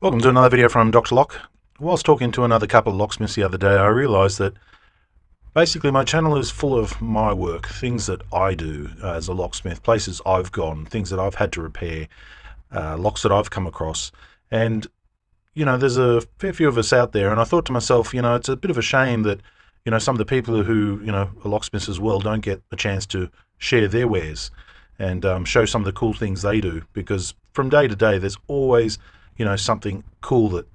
Welcome to another video from Dr. Lock. Whilst talking to another couple of locksmiths the other day, I realised that basically my channel is full of my work, things that I do as a locksmith, places I've gone, things that I've had to repair, locks that I've come across. And, there's a fair few of us out there, and I thought to myself, it's a bit of a shame that, some of the people who, are locksmiths as well don't get a chance to share their wares and show some of the cool things they do, because from day to day there's always something cool that,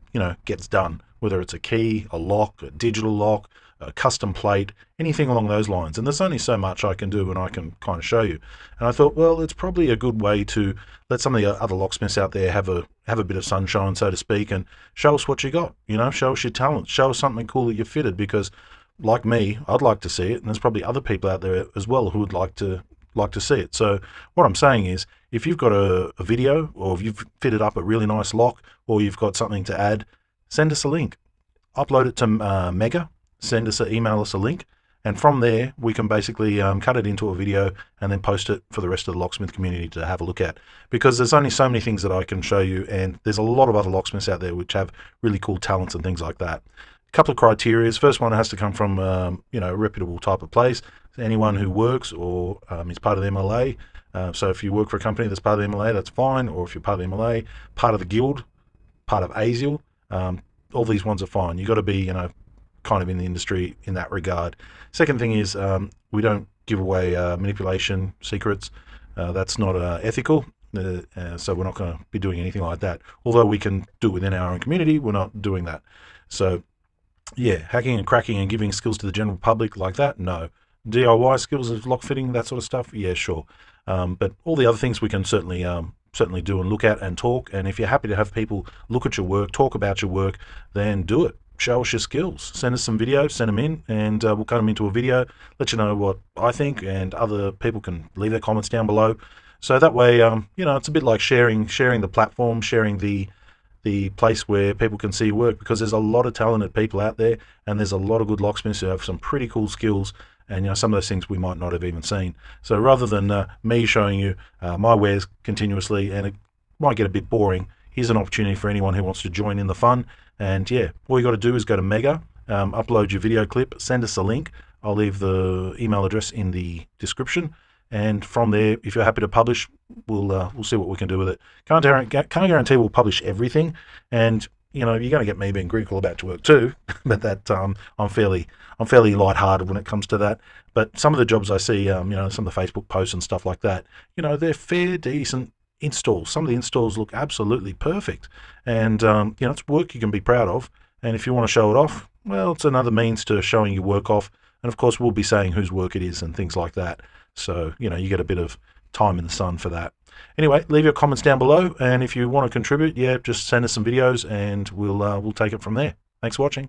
gets done, whether it's a key, a lock, a digital lock, a custom plate, anything along those lines. And there's only so much I can do and I can kind of show you. And I thought, well, it's probably a good way to let some of the other locksmiths out there have a bit of sunshine, so to speak, and show us what you got, show us your talent, show us something cool that you fitted, because like me, I'd like to see it, and there's probably other people out there as well who would like to see it. So what I'm saying is, if you've got a video, or if you've fitted up a really nice lock, or you've got something to add, send us a link, upload it to Mega, email us a link, and from there we can basically cut it into a video and then post it for the rest of the locksmith community to have a look at, because there's only so many things that I can show you, and there's a lot of other locksmiths out there which have really cool talents and things like that. A couple of criteria. First one, has to come from a reputable type of place. Anyone who works or is part of the MLA. So if you work for a company that's part of the MLA, that's fine. Or if you're part of the MLA, part of the guild, part of ASIL, all these ones are fine. You've got to be, kind of in the industry in that regard. Second thing is, we don't give away manipulation secrets. That's not ethical. So we're not going to be doing anything like that. Although we can do it within our own community, we're not doing that. So yeah, hacking and cracking and giving skills to the general public like that, no. DIY skills of lock fitting, that sort of stuff, yeah, sure. But all the other things we can certainly do and look at and talk. And if you're happy to have people look at your work, talk about your work, then do it. Show us your skills. Send us some videos, send them in, and we'll cut them into a video, let you know what I think, and other people can leave their comments down below. So that way, it's a bit like sharing the platform, sharing the place where people can see work, because there's a lot of talented people out there, and there's a lot of good locksmiths who have some pretty cool skills, and some of those things we might not have even seen. So rather than me showing you my wares continuously, and it might get a bit boring, here's an opportunity for anyone who wants to join in the fun. And yeah, all you got to do is go to Mega, upload your video clip, send us a link. I'll leave the email address in the description, and from there, if you're happy to publish, we'll see what we can do with it. Can't guarantee we'll publish everything, and you're going to get me being critical about your work too. But that I'm fairly lighthearted when it comes to that. But some of the jobs I see, some of the Facebook posts and stuff like that, they're fair, decent installs. Some of the installs look absolutely perfect, and it's work you can be proud of. And if you want to show it off, well, it's another means to showing your work off. And of course, we'll be saying whose work it is and things like that. So, you get a bit of time in the sun for that. Anyway, leave your comments down below, and if you want to contribute, yeah, just send us some videos and we'll take it from there. Thanks for watching.